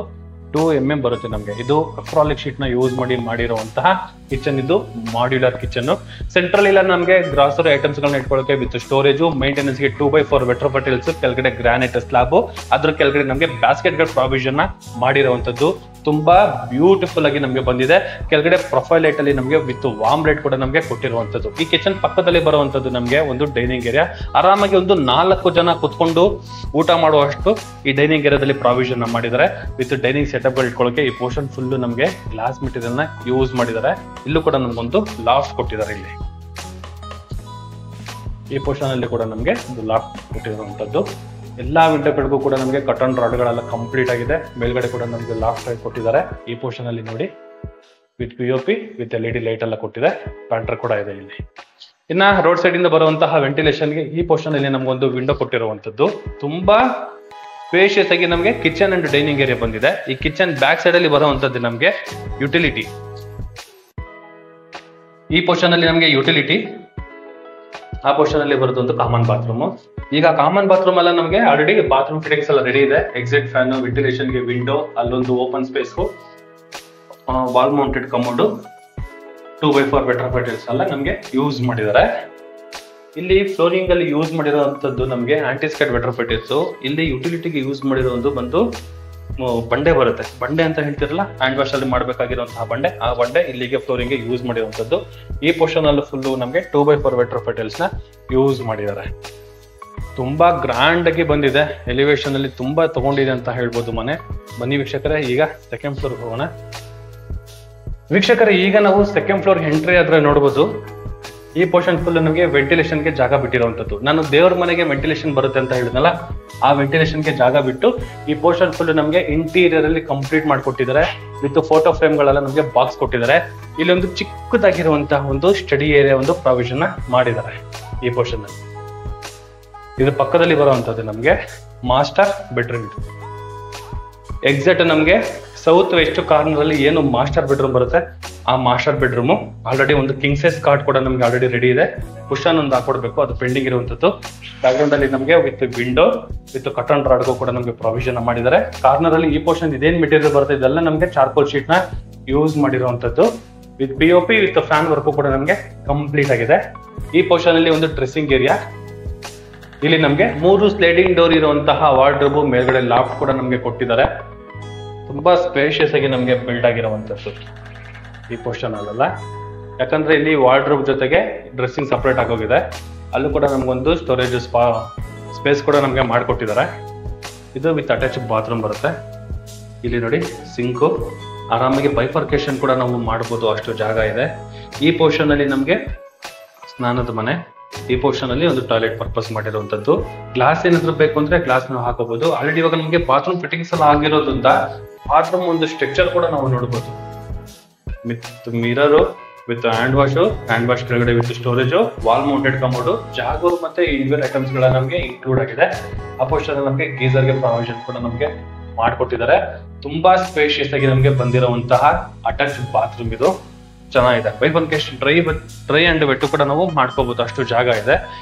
2 mm ಬರುತ್ತೆ ನಮಗೆ. ಇದು ಅಕ್ರಾಲಿಕ್ ಶೀಟ್ ನ ಯೂಸ್ ಮಾಡಿರುವಂತಹ ಕಿಚನ್. ಇದು ಮಾಡ್ಯುಲರ್ ಕಿಚನ್. ಸೆಂಟ್ರಲ್ ಇಲ್ಲ ನಮಗೆ ಗ್ರಾಸರಿ ಐಟಮ್ಸ್ ಗಳನ್ನ ಇಟ್ಕೊಳ್ಳೋಕೆ ವಿತ್ ಸ್ಟೋರೇಜ್, ಮೇಂಟೆನೆನ್ಸ್ ಗೆ 2x4 ವೆಟ್ರೋಪಟಲ್ಸ್, ಕೆಳಗಡೆ ಗ್ರಾನೈಟ್ ಸ್ಲಾಬ್, ಅದ್ರ ಕೆಳಗಡೆ ನಮಗೆ ಬ್ಯಾಸ್ಕೆಟ್ ಗಳ ಪ್ರಾವಿಷನ್ ಮಾಡಿರುವಂತದ್ದು. ತುಂಬಾ ಬ್ಯೂಟಿಫುಲ್ ಆಗಿ ನಮಗೆ ಬಂದಿದೆ. ಕೆಳಗಡೆ ಪ್ರೊಫೈಲ್ ಲೈಟ್ ಅಲ್ಲಿ ನಮಗೆ ವಿತ್ ವಾರ್ಮ್ ಲೈಟ್ ಕೂಡ ನಮಗೆ ಕೊಟ್ಟಿರುವಂತದ್ದು. ಈ ಕಿಚನ್ ಪಕ್ಕದಲ್ಲಿ ಬರುವಂತದ್ದು ನಮಗೆ ಒಂದು ಡೈನಿಂಗ್ ಏರಿಯಾ. ಆರಾಮಾಗಿ ಒಂದು 4 ಜನ ಕುತ್ಕೊಂಡು ಊಟ ಮಾಡುವಷ್ಟು ಈ ಡೈನಿಂಗ್ ಏರಿಯಾದಲ್ಲಿ ಪ್ರಾವಿಷನ್ ಮಾಡಿದ್ದಾರೆ. ವಿತ್ ಡೈನಿಂಗ್ ಸೆಟಪ್ ಗಳು ಇಟ್ಕೊಳ್ಳೋಕೆ ಈ ಪೋರ್ಷನ್ ಫುಲ್ ನಮಗೆ ಗ್ಲಾಸ್ ಮೆಟೀರಿಯಲ್ ನ ಯೂಸ್ ಮಾಡಿದ್ದಾರೆ. ಇಲ್ಲೂ ಕೂಡ ನಮಗೊಂದು ಲಾಫ್ಟ್ ಕೊಟ್ಟಿದ್ದಾರೆ. ಇಲ್ಲಿ ಈ ಪೋರ್ಷನ್ ಅಲ್ಲಿ ಕೂಡ ನಮಗೆ ಒಂದು ಲಾಫ್ಟ್ ಕೊಟ್ಟಿರುವಂತದ್ದು. ಎಲ್ಲಾ ವಿಂಡೋಗಳಿಗೂ ಕೂಡ ನಮಗೆ ಕಟನ್ ರಾಡ್ಗಳೆಲ್ಲ ಕಂಪ್ಲೀಟ್ ಆಗಿದೆ. ಮೇಲ್ಗಡೆ ಕೂಡ ನಮಗೆ ಲಾಫ್ಟ್ ಲೈಟ್ ಕೊಟ್ಟಿದ್ದಾರೆ. ಈ ಪೋರ್ಷನ್ ಅಲ್ಲಿ ನೋಡಿ with POP with LED light ಎಲ್ಲ ಕೊಟ್ಟಿದೆ. ಪ್ಯಾಂಟ್ರ್ ಕೂಡ ಇದೆ ಇಲ್ಲಿ. ಇನ್ನ ರೋಡ್ ಸೈಡ್ ಇಂದ ಬರುವಂತಹ ವೆಂಟಿಲೇಷನ್ಗೆ ಈ ಪೋರ್ಷನ್ ಅಲ್ಲಿ ನಮಗೊಂದು ವಿಂಡೋ ಕೊಟ್ಟಿರುವಂತದ್ದು. ತುಂಬಾ ಸ್ಪೇಷಿಯಸ್ ಆಗಿ ನಮಗೆ ಕಿಚನ್ ಅಂಡ್ ಡೈನಿಂಗ್ ಏರಿಯಾ ಬಂದಿದೆ. ಈ ಕಿಚನ್ ಬ್ಯಾಕ್ ಸೈಡ್ ಅಲ್ಲಿ ಬರುವಂತದ್ದು ನಮಗೆ ಯುಟಿಲಿಟಿ. ಈ ಪೋರ್ಷನ್ ಅಲ್ಲಿ ನಮಗೆ ಯುಟಿಲಿಟಿ, ಆ ಪೋರ್ಷನ್ ಅಲ್ಲಿ ಬರೋದು ಒಂದು ಕಾಮನ್ ಬಾತ್ರೂಮ್. ಈಗ ಕಾಮನ್ ಬಾತ್ರೂಮ್ ಎಲ್ಲ ನಮಗೆ ಆಲ್ರೆಡಿ ಬಾತ್ರೂಮ್ ಫಿಟ್ಟಿಂಗ್ಸ್ ಎಲ್ಲ ರೆಡಿ ಇದೆ. ಎಕ್ಸಿಟ್ ಫ್ಯಾನ್, ವೆಂಟಿಲೇಷನ್ ಗೆ ವಿಂಡೋ, ಅಲ್ಲೊಂದು open space, wall mounted commode, 2x4 ವೆಟ್ರೋಫೈಟಲ್ಸ್ ಎಲ್ಲ ನಮಗೆ ಯೂಸ್ ಮಾಡಿದ್ದಾರೆ. ಇಲ್ಲಿ ಫ್ಲೋರಿಂಗ್ ಅಲ್ಲಿ ಯೂಸ್ ಮಾಡಿರುವಂತದ್ದು ನಮಗೆ ಆಂಟಿಸ್ಕೇಟ್ ವೆಟ್ರೋಫೈಟಲ್ಸ್. ಇಲ್ಲಿ ಯುಟಿಲಿಟಿಗೆ ಯೂಸ್ ಮಾಡಿರೋ ಒಂದು ಬಂದು ಬಂಡೆ ಬರುತ್ತೆ. ಬಂಡೆ ಅಂತ ಹೇಳ್ತಿರಲ್ಲ, ಹ್ಯಾಂಡ್ ವಾಶ್ ಅಲ್ಲಿ ಮಾಡಬೇಕಾಗಿರುವಂತಹ ಬಂಡೆ, ಆ ಬಂಡೆ ಇಲ್ಲಿಗೆ ಫ್ಲೋರಿಂಗ್ ಯೂಸ್ ಮಾಡಿರುವಂತದ್ದು. ಈ ಪೋರ್ಷನ್ ಅಲ್ಲಿ ಫುಲ್ ನಮಗೆ 2x4 ವೆಟ್ರೋಫೈಟಲ್ಸ್ ನ ಯೂಸ್ ಮಾಡಿದ್ದಾರೆ. ತುಂಬಾ ಗ್ರ್ಯಾಂಡ್ ಆಗಿ ಬಂದಿದೆ. ಎಲಿವೇಶನ್ ಅಲ್ಲಿ ತುಂಬಾ ತಗೊಂಡಿದೆ ಅಂತ ಹೇಳ್ಬೋದು ಮನೆ. ಬನ್ನಿ ವೀಕ್ಷಕರೇ, ಈಗ ಸೆಕೆಂಡ್ ಫ್ಲೋರ್ ಹೋಗೋಣ. ವೀಕ್ಷಕರೇ, ಈಗ ನಾವು ಸೆಕೆಂಡ್ ಫ್ಲೋರ್ ಎಂಟ್ರಿ ಆದ್ರೆ ನೋಡ್ಬೋದು, ಈ ಪೋರ್ಷನ್ ಫುಲ್ ನಮಗೆ ವೆಂಟಿಲೇಷನ್ಗೆ ಜಾಗ ಬಿಟ್ಟಿರುವಂತದ್ದು. ನಾನು ದೇವ್ರ ಮನೆಗೆ ವೆಂಟಿಲೇಷನ್ ಬರುತ್ತೆ ಅಂತ ಹೇಳಿದ್ನಲ್ಲ, ಆ ವೆಂಟಿಲೇಷನ್ಗೆ ಜಾಗ ಬಿಟ್ಟು ಈ ಪೋರ್ಷನ್ ಫುಲ್ ನಮಗೆ ಇಂಟೀರಿಯರ್ ಅಲ್ಲಿ ಕಂಪ್ಲೀಟ್ ಮಾಡಿಕೊಟ್ಟಿದ್ದಾರೆ. ವಿತ್ ಫೋಟೋ ಫ್ರೇಮ್ ಗಳೆಲ್ಲ ನಮಗೆ ಬಾಕ್ಸ್ ಕೊಟ್ಟಿದ್ದಾರೆ. ಇಲ್ಲಿ ಒಂದು ಚಿಕ್ಕದಾಗಿರುವಂತಹ ಒಂದು ಸ್ಟಡಿ ಏರಿಯಾ ಒಂದು ಪ್ರಾವಿಷನ್ ಮಾಡಿದ್ದಾರೆ ಈ ಪೋರ್ಷನ್ ಅಲ್ಲಿ. ಇದ್ರ ಪಕ್ಕದಲ್ಲಿ ಬರುವಂತದ್ದು ನಮಗೆ ಮಾಸ್ಟರ್ ಬೆಡ್ರೂಮ್. ಎಕ್ಸಾಕ್ಟ್ ನಮಗೆ ಸೌತ್ ವೆಸ್ಟ್ ಕಾರ್ನರ್ ಅಲ್ಲಿ ಏನು ಮಾಸ್ಟರ್ ಬೆಡ್ರೂಮ್ ಬರುತ್ತೆ, ಆ ಮಾಸ್ಟರ್ ಬೆಡ್ರೂಮ್ ಆಲ್ರೆಡಿ ಒಂದು ಕಿಂಗ್ ಸೈಜ್ ಕಾಟ್ ಕೂಡ ನಮ್ಗೆ ಆಲ್ರೆಡಿ ರೆಡಿ ಇದೆ. ಕುಶನ್ ಒಂದು ಹಾಕೊಡ್ಬೇಕು, ಅದು ಪೆಂಡಿಂಗ್ ಇರುವಂತದ್ದು. ಬ್ಯಾಕ್ ಗ್ರೌಂಡ್ ಅಲ್ಲಿ ನಮಗೆ ವಿತ್ ವಿಂಡೋ ವಿತ್ ಕಟನ್ ರಾಡ್ಗೂ ಕೂಡ ನಮಗೆ ಪ್ರಾವಿಷನ್ ಮಾಡಿದ್ದಾರೆ. ಕಾರ್ನರ್ ಅಲ್ಲಿ ಈ ಪೋರ್ಷನ್ ಇದೇನ್ ಮೆಟೀರಿಯಲ್ ಬರುತ್ತೆ ಇದೆಲ್ಲ ನಮಗೆ ಚಾರ್ಕೋಲ್ ಶೀಟ್ ನ ಯೂಸ್ ಮಾಡಿರುವಂತದ್ದು. With POP with fan work ಕೂಡ ನಮಗೆ ಕಂಪ್ಲೀಟ್ ಆಗಿದೆ. ಈ ಪೋರ್ಷನ್ ಅಲ್ಲಿ ಒಂದು ಡ್ರೆಸ್ಸಿಂಗ್ ಏರಿಯಾ. ಇಲ್ಲಿ ನಮಗೆ 3 ಸ್ಲೈಡಿಂಗ್ ಡೋರ್ ಇರುವಂತಹ ವಾರ್ಡ್ರೋಬ್, ಮೇಲ್ಗಡೆ ಲಾಫ್ಟ್ ಕೂಡ ನಮಗೆ ಕೊಟ್ಟಿದ್ದಾರೆ. ತುಂಬಾ ಸ್ಪೇಷಿಯಸ್ ಆಗಿ ನಮಗೆ ಬಿಲ್ಡ್ ಆಗಿರುವಂತದ್ದು ಈ ಪೋರ್ಷನ್ ಅಲ್ಲ. ಯಾಕಂದ್ರೆ ಇಲ್ಲಿ ವಾರ್ಡ್ರೋಬ್ ಜೊತೆಗೆ ಡ್ರೆಸ್ಸಿಂಗ್ ಸಪರೇಟ್ ಆಗೋಗಿದೆ. ಅಲ್ಲೂ ಕೂಡ ನಮ್ಗೊಂದು ಸ್ಟೋರೇಜ್ ಸ್ಪೇಸ್ ಕೂಡ ನಮಗೆ ಮಾಡಿಕೊಟ್ಟಿದ್ದಾರೆ. ಇದು ವಿತ್ ಅಟ್ಯಾಚ್ ಬಾತ್ರೂಮ್ ಬರುತ್ತೆ. ಇಲ್ಲಿ ನೋಡಿ ಸಿಂಕು, ಆರಾಮಾಗಿ ಬೈಫರ್ಕೇಶನ್ ಕೂಡ ನಾವು ಮಾಡಬಹುದು, ಅಷ್ಟು ಜಾಗ ಇದೆ. ಈ ಪೋರ್ಷನ್ ಅಲ್ಲಿ ನಮಗೆ ಸ್ನಾನದ ಮನೆ. ಈ ಪೋರ್ಷನ್ ಅಲ್ಲಿ ಒಂದು ಟಾಯ್ಲೆಟ್ ಪರ್ಪಸ್ ಮಾಡಿರುವಂತದ್ದು. ಗ್ಲಾಸ್ ಏನಾದ್ರು ಬೇಕು ಅಂದ್ರೆ ಗ್ಲಾಸ್ ನಾವು ಹಾಕೋಬಹುದು. ಆಲ್ರೆಡಿ ಇವಾಗ ನಮಗೆ ಬಾತ್ರೂಮ್ ಫಿಟ್ಟಿಂಗ್ಸ್ ಎಲ್ಲ ಆಗಿರೋದ್ರಿಂದ ಬಾತ್ರೂಮ್ ಒಂದು ಸ್ಟ್ರಕ್ಚರ್ ಕೂಡ ನಾವು ನೋಡಬಹುದು. With mirror, with hand wash ಕೆಳಗಡೆ with storage, wall mounted commode, Jaquar ಮತ್ತೆ ಇನ್ವೇರ್ ಐಟಮ್ಸ್ ಗಳ ನಮಗೆ ಇನ್ಕ್ಲೂಡ್ ಆಗಿದೆ. ಆ ಪೋರ್ಷನ್ ನಮಗೆ ಗೀಸರ್ ಗೆ ಪ್ರಾವಿಷನ್ ಕೂಡ ನಮಗೆ ಮಾಡಿಕೊಟ್ಟಿದ್ದಾರೆ. ತುಂಬಾ ಸ್ಪೇಷಿಯಸ್ ಆಗಿ ನಮಗೆ ಬಂದಿರುವಂತಹ ಅಟ್ಯಾಚ್ ಬಾತ್ರೂಮ್ ಇದು. ಚೆನ್ನಾಗಿದೆ. ಬೈಫರ್ಕೇಶನ್ ಡ್ರೈ ಅಂಡ್ ವೆಟ್ ಕೂಡ ನಾವು ಮಾಡ್ಕೋಬಹುದು, ಅಷ್ಟು ಜಾಗ ಇದೆ.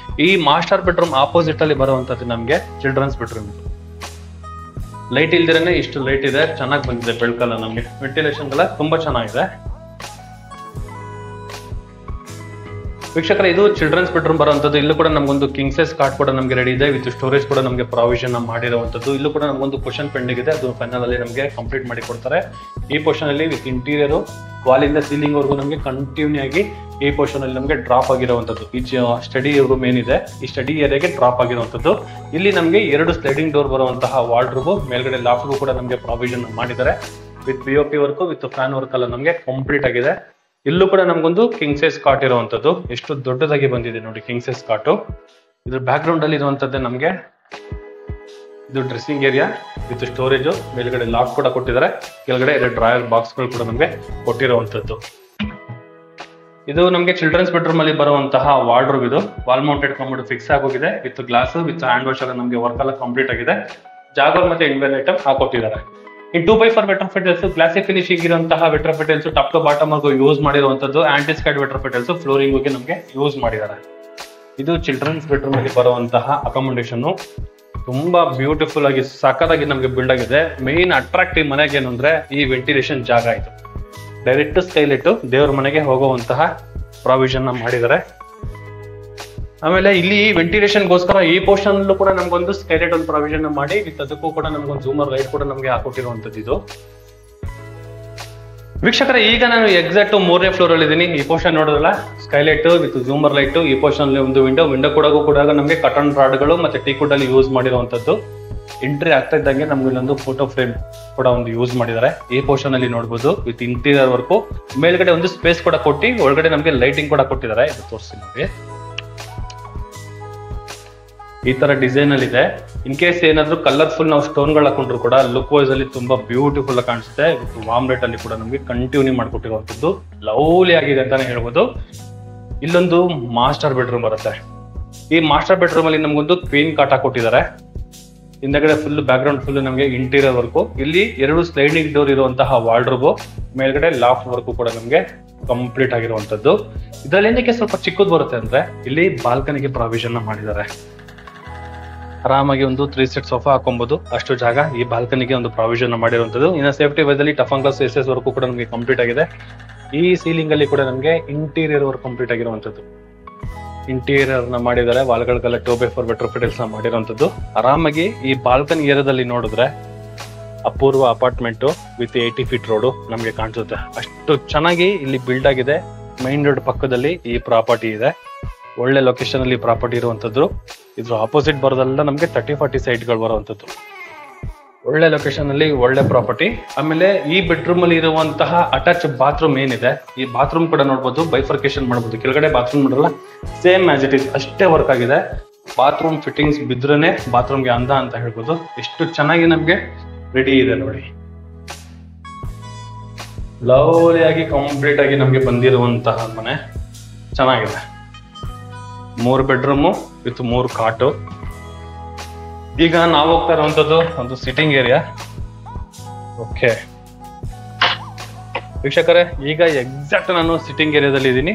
ಈ ಮಾಸ್ಟರ್ ಬೆಡ್ರೂಮ್ ಆಪೋಸಿಟ್ ಅಲ್ಲಿ ಬರುವಂತದ್ದು ನಮಗೆ ಚಿಲ್ಡ್ರನ್ಸ್ ಬೆಡ್ರೂಮ್. ಲೈಟ್ ಇಲ್ದಿರೇನೆ ಇಷ್ಟು ಲೈಟ್ ಇದೆ, ಚೆನ್ನಾಗಿ ಬಂದಿದೆ ಬೆಳಕಲ್ಲ. ನಮಗೆ ವೆಂಟಿಲೇಷನ್ ಎಲ್ಲ ತುಂಬಾ ಚೆನ್ನಾಗಿದೆ. ವೀಕ್ಷಕರೇ, ಇದು ಚಿಲ್ಡ್ರನ್ಸ್ ಬೆಡ್ರೂಮ್ ಬರುವಂತದ್ದು. ಇಲ್ಲೂ ಕೂಡ ನಮಗೊಂದು ಕಿಂಗ್ ಸೈಜ್ ಕಾಟ್ ಕೂಡ ನಮಗೆ ರೆಡಿ ಇದೆ. ವಿತ್ ಸ್ಟೋರೇಜ್ ಕೂಡ ನಮಗೆ ಪ್ರಾವಿಷನ್ ಮಾಡಿರುವಂತದ್ದು. ಇಲ್ಲೂ ಕೂಡ ನಮಗೊಂದು ಕ್ವಶನ್ ಪೆಂಡಿಂಗ್ ಇದೆ, ಅದು ಫೈನಲ್ ಅಲ್ಲಿ ನಮಗೆ ಕಂಪ್ಲೀಟ್ ಮಾಡಿ ಕೊಡ್ತಾರೆ. ಈ ಪೋರ್ಷನ್ ಅಲ್ಲಿ ವಿತ್ ಇಂಟೀರಿಯರ್ ವಾಲ್ ಇಂದ ಸೀಲಿಂಗ್ ವರ್ಗು ನಮಗೆ ಕಂಟಿನ್ಯೂ ಆಗಿ ಈ ಪೋರ್ಷನ್ ಅಲ್ಲಿ ನಮಗೆ ಡ್ರಾಪ್ ಆಗಿರುವಂತದ್ದು. ಈ ಸ್ಟಡಿ ರೂಮ್ ಏನಿದೆ, ಈ ಸ್ಟಡಿ ಏರಿಯಾಗೆ ಡ್ರಾಪ್ ಆಗಿರುವಂತದ್ದು. ಇಲ್ಲಿ ನಮಗೆ 2 ಸ್ಲೈಡಿಂಗ್ ಡೋರ್ ಬರುವಂತಹ ವಾರ್ಡ್ರೋಬ್, ಮೇಲ್ಗಡೆ ಲಾಫ್ಟ್ಗೂ ಕೂಡ ನಮಗೆ ಪ್ರಾವಿಷನ್ ಮಾಡಿದ್ದಾರೆ. With POP work with fan work ಎಲ್ಲ ನಮಗೆ ಕಂಪ್ಲೀಟ್ ಆಗಿದೆ. ಇಲ್ಲೂ ಕೂಡ ನಮಗೊಂದು ಕಿಂಗ್ ಸೈಜ್ ಕಾಟ್ ಇರುವಂತದ್ದು. ಎಷ್ಟು ದೊಡ್ಡದಾಗಿ ಬಂದಿದೆ ನೋಡಿ ಕಿಂಗ್ ಸೈಜ್ ಕಾಟು. ಇದ್ರ ಬ್ಯಾಕ್ ಗ್ರೌಂಡ್ ಅಲ್ಲಿ ಇರುವಂತದ್ದೇ ನಮಗೆ ಇದು ಡ್ರೆಸ್ಸಿಂಗ್ ಏರಿಯಾ ವಿತ್ ಸ್ಟೋರೇಜ್, ಮೇಲ್ಗಡೆ ಲಾಕ್ ಕೂಡ ಕೊಟ್ಟಿದ್ದಾರೆ. ಕೆಳಗಡೆ 2 ಡ್ರಾಯರ್ ಬಾಕ್ಸ್ ಗಳು ಕೂಡ ನಮಗೆ ಕೊಟ್ಟಿರುವಂತದ್ದು. ಇದು ನಮಗೆ ಚಿಲ್ಡ್ರನ್ಸ್ ಬೆಡ್ರೂಮ್ ಅಲ್ಲಿ ಬರುವಂತಹ ವಾರ್ಡ್ರೋಬ್. ಇದು ವಾಲ್ ಮೌಂಟೆಡ್ ಕಮೋಡ್ ಫಿಕ್ಸ್ ಆಗೋಗಿದೆ with glass with hand wash ಎಲ್ಲ ನಮಗೆ ವರ್ಕ್ ಎಲ್ಲ ಕಂಪ್ಲೀಟ್ ಆಗಿದೆ. ಜಾಗರ್ ಮತ್ತೆ ಇನ್ವೇರ್ ಐಟಮ್ ಹಾಕೊಟ್ಟಿದ್ದಾರೆ. ಇನ್ 2x4 ವೆಟ್ರೋಫೈಟಲ್ಸ್, ಗ್ಲಾಸಿ ಫಿನಿಶಿಂಗ್ ಇರುವಂತಹ ವೆಟ್ರೋಫೈಟಲ್ಸ್, ಟಾಪ್ ಟು ಬಾಟಮ್ ವರ್ಗು ಯೂಸ್ ಮಾಡಿರುವಂತದ್ದು. ಆಂಟಿಸ್ಕೈಡ್ ವೆಟ್ರೋಫೈಟಲ್ಸ್ ಫ್ಲೋರಿಂಗ್ ಗೆ ನಮಗೆ ಯೂಸ್ ಮಾಡಿದ್ದಾರೆ. ಇದು ಚಿಲ್ಡ್ರನ್ಸ್ ಬೆಡ್ರೂಮ್ ಅಲ್ಲಿ ಬರುವಂತಹ ಅಕಾಮಡೇಷನ್. ತುಂಬಾ ಬ್ಯೂಟಿಫುಲ್ ಆಗಿ ಸಖತ್ತಾಗಿ ನಮಗೆ ಬಿಲ್ಡ್ ಆಗಿದೆ. ಮೇನ್ ಅಟ್ರಾಕ್ಟಿವ್ ಮನೆಗೆ ಏನಂದ್ರೆ ಈ ವೆಂಟಿಲೇಷನ್ ಜಾಗ. ಇದು ಡೈರೆಕ್ಟ್ ಸ್ಕೈಲೈಟ್ ದೇವ್ರ ಮನೆಗೆ ಹೋಗುವಂತಹ ಪ್ರಾವಿಷನ್ ಮಾಡಿದ್ದಾರೆ. ಆಮೇಲೆ ಇಲ್ಲಿ ವೆಂಟಿಲೇಷನ್ ಗೋಸ್ಕರ ಈ ಪೋರ್ಷನ್ ಕೂಡ ನಮ್ಗೊಂದು ಸ್ಕೈಲೈಟ್ ಒಂದು ಪ್ರಾವಿಷನ್ ಮಾಡಿ ವಿತ್ ಅದಕ್ಕೂ ಕೂಡ ನಮ್ಗೊಂದು ಜೂಮರ್ ಲೈಟ್ ಕೂಡ ನಮಗೆ ಹಾಕೊಟ್ಟಿರುವಂತದ್ದು. ಇದು ವೀಕ್ಷಕರೇ, ಈಗ ನಾನು ಎಕ್ಸಾಕ್ಟ್ 3ನೇ ಫ್ಲೋರ್ ಅಲ್ಲಿ ಇದ್ದೀನಿ. ಈ ಪೋರ್ಷನ್ ನೋಡಿದ್ರಲ್ಲ, ಸ್ಕೈಲೈಟ್ ವಿತ್ ಜೂಮರ್ ಲೈಟ್. ಈ ಪೋರ್ಷನ್ ಅಲ್ಲಿ ಒಂದು ವಿಂಡೋ ಕೂಡ ನಮಗೆ ಕಟನ್ ರಾಡ್ಗಳು ಮತ್ತೆ ಟೀಕ್ವುಡ್ ಅಲ್ಲಿ ಯೂಸ್ ಮಾಡಿರುವಂತದ್ದು. ಎಂಟ್ರಿ ಆಗ್ತಾ ಇದ್ದಂಗೆ ನಮ್ಗೆ ಇಲ್ಲೊಂದು ಫೋಟೋ ಫ್ರೇಮ್ ಕೂಡ ಒಂದು ಯೂಸ್ ಮಾಡಿದ್ದಾರೆ. ಈ ಪೋರ್ಷನ್ ಅಲ್ಲಿ ನೋಡಬಹುದು ವಿತ್ ಇಂಟೀರಿಯರ್ ವರ್ಕ್. ಮೇಲ್ಗಡೆ ಒಂದು ಸ್ಪೇಸ್ ಕೂಡ ಕೊಟ್ಟು ಒಳಗಡೆ ನಮಗೆ ಲೈಟಿಂಗ್ ಕೂಡ ಕೊಟ್ಟಿದ್ದಾರೆ. ಇದು ತೋರಿಸಿ ನೋಡಿ, ಈ ತರ ಡಿಸೈನ್ ಅಲ್ಲಿ ಇದೆ. ಇನ್ ಕೇಸ್ ಏನಾದ್ರು ಕಲರ್ಫುಲ್ ನಾವು ಸ್ಟೋನ್ ಗಳು ಹಾಕೊಂಡ್ರು ಕೂಡ ಲುಕ್ ವೈಸ್ ಅಲ್ಲಿ ತುಂಬಾ ಬ್ಯೂಟಿಫುಲ್ ಆಗಿ ಕಾಣಿಸುತ್ತೆ. ವಾಮ್ ಲೈಟ್ ಅಲ್ಲಿ ಕೂಡ ನಮಗೆ ಕಂಟಿನ್ಯೂ ಮಾಡಿಕೊಟ್ಟಿರುವಂತದ್ದು ಲವ್ಲಿ ಆಗಿದೆ ಅಂತಾನೆ ಹೇಳ್ಬೋದು. ಇಲ್ಲೊಂದು ಮಾಸ್ಟರ್ ಬೆಡ್ರೂಮ್ ಬರುತ್ತೆ. ಈ ಮಾಸ್ಟರ್ ಬೆಡ್ರೂಮ್ ಅಲ್ಲಿ ನಮ್ಗೊಂದು ಕ್ವೀನ್ ಕಾಟ ಕೊಟ್ಟಿದ್ದಾರೆ. ಹಿಂದಗಡೆ ಫುಲ್ ಬ್ಯಾಕ್ ಗ್ರೌಂಡ್ ಫುಲ್ ನಮಗೆ ಇಂಟೀರಿಯರ್ ವರ್ಕ್. ಇಲ್ಲಿ 2 ಸ್ಲೈಡಿಂಗ್ ಡೋರ್ ಇರುವಂತಹ ವಾರ್ಡ್ರೋಬ್, ಮೇಲ್ಗಡೆ ಲಾಫ್ಟ್ ವರ್ಕ್ ಕೂಡ ನಮಗೆ ಕಂಪ್ಲೀಟ್ ಆಗಿರುವಂತದ್ದು. ಇದರಲ್ಲಿ ಏನಕ್ಕೆ ಸ್ವಲ್ಪ ಚಿಕ್ಕದು ಬರುತ್ತೆ ಅಂದ್ರೆ ಇಲ್ಲಿ ಬಾಲ್ಕನಿಗೆ ಪ್ರಾವಿಷನ್ ಮಾಡಿದ್ದಾರೆ. ಆರಾಮಾಗಿ ಒಂದು 3 ಸೆಟ್ ಸೋಫಾ ಹಾಕೊಬಹುದು, ಅಷ್ಟು ಜಾಗ ಈ ಬಾಲ್ಕನಿಗೆ ಒಂದು ಪ್ರಾವಿಷನ್ ಮಾಡಿರುವಂತದ್ದು. ಇನ್ನು ಸೇಫ್ಟಿ ವೈಸ್ ಅಲ್ಲಿ ಟಫನ್ ಗ್ಲಾಸ್ ಎಸ್ ವರ್ಕ್ ಕೂಡ ನಮಗೆ ಕಂಪ್ಲೀಟ್ ಆಗಿದೆ. ಈ ಸೀಲಿಂಗ್ ಅಲ್ಲಿ ಕೂಡ ನಮಗೆ ಇಂಟೀರಿಯರ್ ವರ್ಕ್ ಕಂಪ್ಲೀಟ್ ಆಗಿರುವಂತದ್ದು. ಇಂಟೀರಿಯರ್ ನ ಮಾಡಿದ್ದಾರೆ, ವಾಲ್ಗಳಿಗೆಲ್ಲ 2x4 ರೆಟ್ರೋಫಿಟ್ ಮಾಡಿರುವಂತದ್ದು. ಆರಾಮಾಗಿ ಈ ಬಾಲ್ಕನಿ ಏರಿಯಾದಲ್ಲಿ ನೋಡಿದ್ರೆ ಅಪೂರ್ವ ಅಪಾರ್ಟ್ಮೆಂಟ್ ವಿತ್ 80 ಫೀಟ್ ರೋಡ್ ನಮಗೆ ಕಾಣಿಸುತ್ತೆ. ಅಷ್ಟು ಚೆನ್ನಾಗಿ ಇಲ್ಲಿ ಬಿಲ್ಡ್ ಆಗಿದೆ. ಮೈನ್ ರೋಡ್ ಪಕ್ಕದಲ್ಲಿ ಈ ಪ್ರಾಪರ್ಟಿ ಇದೆ. ಒಳ್ಳೆ ಲೊಕೇಶನ್ ಅಲ್ಲಿ ಪ್ರಾಪರ್ಟಿ ಇರುವಂತದ್ದು. ಇದ್ರ ಆಪೋಸಿಟ್ ಬರೋದೆಲ್ಲ ನಮಗೆ 30-40 ಸೈಟ್ಗಳು ಬರುವಂತದ್ದು. ಒಳ್ಳೆ ಲೊಕೇಶನ್ ಅಲ್ಲಿ ಒಳ್ಳೆ ಪ್ರಾಪರ್ಟಿ. ಆಮೇಲೆ ಈ ಬೆಡ್ರೂಮ್ ಅಲ್ಲಿ ಇರುವಂತಹ ಅಟ್ಯಾಚ್ ಬಾತ್ರೂಮ್ ಏನಿದೆ, ಈ ಬಾತ್ರೂಮ್ ಕೂಡ ನೋಡಬಹುದು, ಬೈಫರ್ಕೇಶನ್ ಮಾಡಬಹುದು. ಕೆಳಗಡೆ ಬಾತ್ರೂಮ್ ನೋಡಲ್ಲ, ಸೇಮ್ ಆಸ್ ಇಟ್ ಇಸ್ ಅಷ್ಟೇ ವರ್ಕ್ ಆಗಿದೆ. ಬಾತ್ರೂಮ್ ಫಿಟ್ಟಿಂಗ್ಸ್ ಬಿದ್ರೇನೆ ಬಾತ್ರೂಮ್ಗೆ ಅಂದ ಅಂತ ಹೇಳ್ಬೋದು. ಎಷ್ಟು ಚೆನ್ನಾಗಿ ನಮ್ಗೆ ರೆಡಿ ಇದೆ ನೋಡಿ. ಲವ್ಲಿ ಆಗಿ ಕಂಪ್ಲೀಟ್ ಆಗಿ ನಮ್ಗೆ ಬಂದಿರುವಂತಹ ಮನೆ ಚೆನ್ನಾಗಿದೆ. 3 ಬೆಡ್ರೂಮು ವಿತ್ 3 ಕಾಟು. ಈಗ ನಾವು ಹೋಗ್ತಾ ಇರುವಂತದ್ದು ಒಂದು ಸಿಟ್ಟಿಂಗ್ ಏರಿಯಾ. ಓಕೆ ವೀಕ್ಷಕರೇ, ಈಗ ಎಕ್ಸಾಕ್ಟ್ ನಾನು ಸಿಟ್ಟಿಂಗ್ ಏರಿಯಾದಲ್ಲಿ ಇದ್ದೀನಿ.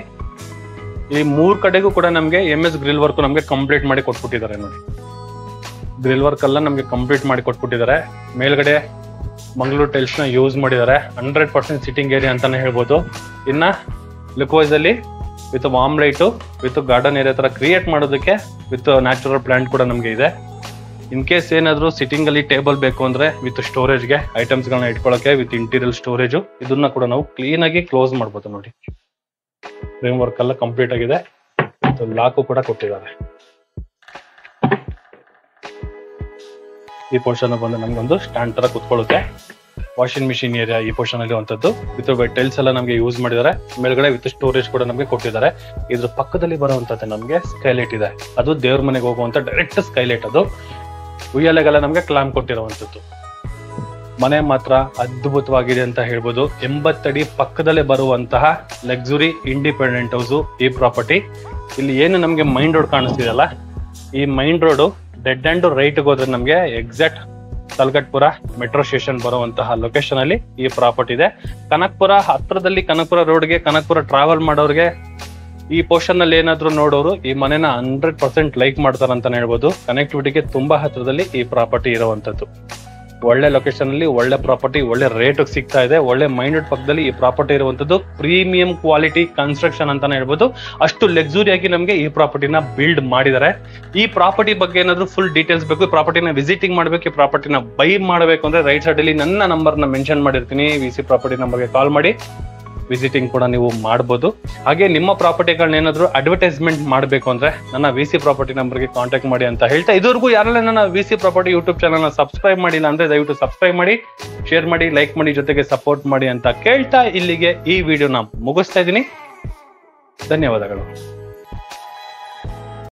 ಈ 3 ಕಡೆಗೂ ಕೂಡ ನಮ್ಗೆ MS ಗ್ರಿಲ್ ವರ್ಕ್ ನಮ್ಗೆ ಕಂಪ್ಲೀಟ್ ಮಾಡಿ ಕೊಟ್ಬಿಟ್ಟಿದ್ದಾರೆ ನೋಡಿ. ಗ್ರಿಲ್ ವರ್ಕ್ ಎಲ್ಲ ನಮ್ಗೆ ಕಂಪ್ಲೀಟ್ ಮಾಡಿ ಕೊಟ್ಬಿಟ್ಟಿದ್ದಾರೆ. ಮೇಲ್ಗಡೆ ಮಂಗಳೂರು ಟೈಲ್ಸ್ ನ ಯೂಸ್ ಮಾಡಿದ್ದಾರೆ. 100% ಸಿಟ್ಟಿಂಗ್ ಏರಿಯಾ ಅಂತಾನೆ ಹೇಳ್ಬೋದು. ಇನ್ನ ಲುಕ್ ವೈಸ್ ಅಲ್ಲಿ with warm light with garden area ತರ ಕ್ರಿಯೇಟ್ ಮಾಡೋದಕ್ಕೆ ವಿತ್ ನ್ಯಾಚುರಲ್ ಪ್ಲಾಂಟ್ ಕೂಡ ನಮ್ಗೆ ಇದೆ. ಇನ್ ಕೇಸ್ ಏನಾದ್ರು ಸಿಟ್ಟಿಂಗ್ ಅಲ್ಲಿ ಟೇಬಲ್ ಬೇಕು ಅಂದ್ರೆ ವಿತ್ ಸ್ಟೋರೇಜ್ಗೆ ಐಟಮ್ಸ್ ಗಳನ್ನ ಇಟ್ಕೊಳ್ಳೋಕೆ ವಿತ್ ಇಂಟೀರಿಯರ್ ಸ್ಟೋರೇಜ್, ಇದನ್ನ ಕೂಡ ನಾವು ಕ್ಲೀನ್ ಆಗಿ ಕ್ಲೋಸ್ ಮಾಡ್ಬೋದು ನೋಡಿ. ಫ್ರೇಮ್ ವರ್ಕ್ ಎಲ್ಲ ಕಂಪ್ಲೀಟ್ ಆಗಿದೆ. ಲಾಕು ಕೂಡ ಕೊಟ್ಟಿದ್ದಾರೆ. ಈ ಪೋರ್ಷನ್ ಬಂದು ನಮ್ಗೊಂದು ಸ್ಟ್ಯಾಂಡ್ ತರ ಕುತ್ಕೊಳ್ಳುತ್ತೆ. ವಾಷಿಂಗ್ ಮಿಷಿನ್ ಏರಿಯಾ ಈ ಪೋರ್ಷನ್ ಅಲ್ಲಿ ಇರುವಂತದ್ದು. ವಿತ್ ಟೈಲ್ಸ್ ಎಲ್ಲ ನಮಗೆ ಯೂಸ್ ಮಾಡಿದ್ದಾರೆ. ಮೇಲ್ಗಡೆ ವಿತ್ ಸ್ಟೋರೇಜ್ ಕೂಡ ನಮಗೆ ಕೊಟ್ಟಿದ್ದಾರೆ. ಇದ್ರ ಪಕ್ಕದಲ್ಲಿ ಬರುವಂತದ್ದು ನಮಗೆ ಸ್ಕೈಲೈಟ್ ಇದೆ. ಅದು ದೇವ್ರ ಮನೆಗೆ ಹೋಗುವಂತ ಡೈರೆಕ್ಟ್ ಸ್ಕೈಲೈಟ್. ಅದು ಉಯ್ಯಾಲೆಗೆಲ್ಲ ನಮಗೆ ಕ್ಲಾಂಪ್ ಕೊಟ್ಟಿರುವಂತದ್ದು. ಮನೆ ಮಾತ್ರ ಅದ್ಭುತವಾಗಿದೆ ಅಂತ ಹೇಳ್ಬೋದು. 80 ಅಡಿ ಪಕ್ಕದಲ್ಲೇ ಬರುವಂತಹ ಲಕ್ಸುರಿ ಇಂಡಿಪೆಂಡೆಂಟ್ ಹೌಸ್ ಈ ಪ್ರಾಪರ್ಟಿ. ಇಲ್ಲಿ ಏನು ನಮ್ಗೆ ಮೈನ್ ರೋಡ್ ಕಾಣಿಸ್ತಿದೆಯಲ್ಲ, ಈ main road dead and write ಹೋದ್ರೆ ನಮ್ಗೆ ಎಕ್ಸಾಕ್ಟ್ ತಲಗಟ್ಪುರ ಮೆಟ್ರೋ ಸ್ಟೇಷನ್ ಬರುವಂತಹ ಲೊಕೇಶನ್ ಅಲ್ಲಿ ಈ ಪ್ರಾಪರ್ಟಿ ಇದೆ. ಕನಕಪುರ ಹತ್ರದಲ್ಲಿ, ಕನಕಪುರ ರೋಡ್ಗೆ, ಕನಕಪುರ ಟ್ರಾವೆಲ್ ಮಾಡೋರ್ಗೆ ಈ ಪೋರ್ಷನ್ ಅಲ್ಲಿ ಏನಾದ್ರು ನೋಡೋರು ಈ ಮನೆನ 100% ಲೈಕ್ ಮಾಡ್ತಾರ ಅಂತಾನೆ ಹೇಳ್ಬೋದು. ಕನೆಕ್ಟಿವಿಟಿಗೆ ತುಂಬಾ ಹತ್ರದಲ್ಲಿ ಈ ಪ್ರಾಪರ್ಟಿ ಇರುವಂತದ್ದು. ಒಳ್ಳೆ ಲೊಕೇಶನ್ ಅಲ್ಲಿ ಒಳ್ಳೆ ಪ್ರಾಪರ್ಟಿ, ಒಳ್ಳೆ ರೇಟ್ ಸಿಗ್ತಾ ಇದೆ. ಒಳ್ಳೆ ಮೈಂಡ್ ಪಕ್ಕದಲ್ಲಿ ಈ ಪ್ರಾಪರ್ಟಿ ಇರುವಂತದ್ದು. ಪ್ರೀಮಿಯಂ ಕ್ವಾಲಿಟಿ ಕನ್ಸ್ಟ್ರಕ್ಷನ್ ಅಂತಾನೆ ಹೇಳ್ಬೋದು. ಅಷ್ಟು ಲಕ್ಸುರಿಯಾಗಿ ನಮಗೆ ಈ ಪ್ರಾಪರ್ಟಿನ ಬಿಲ್ಡ್ ಮಾಡಿದ್ದಾರೆ. ಈ ಪ್ರಾಪರ್ಟಿ ಬಗ್ಗೆ ಏನಾದ್ರು ಫುಲ್ ಡೀಟೇಲ್ಸ್ ಬೇಕು, ಪ್ರಾಪರ್ಟಿನ ವಿಸಿಟಿಂಗ್ ಮಾಡ್ಬೇಕು, ಈ ಪ್ರಾಪರ್ಟಿನ ಬೈ ಮಾಡಬೇಕು ಅಂದ್ರೆ ರೈಟ್ ಸೈಡ್ ಅಲ್ಲಿ ನನ್ನ ನಂಬರ್ನ ಮೆನ್ಷನ್ ಮಾಡಿರ್ತೀನಿ. VC ಪ್ರಾಪರ್ಟಿ ನಂಬರ್ಗೆ ಕಾಲ್ ಮಾಡಿ ವಿಸಿಟಿಂಗ್ ಕೂಡ ನೀವು ಮಾಡಬಹುದು. ಹಾಗೆ ನಿಮ್ಮ ಪ್ರಾಪರ್ಟಿಗಳನ್ನ ಏನಾದ್ರು ಅಡ್ವರ್ಟೈಸ್ಮೆಂಟ್ ಮಾಡಬೇಕು ಅಂದ್ರೆ ನನ್ನ VC ಪ್ರಾಪರ್ಟಿ ನಂಬರ್ಗೆ ಕಾಂಟ್ಯಾಕ್ಟ್ ಮಾಡಿ ಅಂತ ಹೇಳ್ತಾ, ಇದುವರೆಗೂ ಯಾರೆಲ್ಲ ನನ್ನ VC property YouTube channel subscribe ಮಾಡಿಲ್ಲ ಅಂದ್ರೆ ದಯವಿಟ್ಟು ಸಬ್ಸ್ಕ್ರೈಬ್ ಮಾಡಿ, ಶೇರ್ ಮಾಡಿ, ಲೈಕ್ ಮಾಡಿ, ಜೊತೆಗೆ ಸಪೋರ್ಟ್ ಮಾಡಿ ಅಂತ ಕೇಳ್ತಾ ಇಲ್ಲಿಗೆ ಈ ವಿಡಿಯೋನ ಮುಗಿಸ್ತಾ ಇದ್ದೀನಿ. ಧನ್ಯವಾದಗಳು.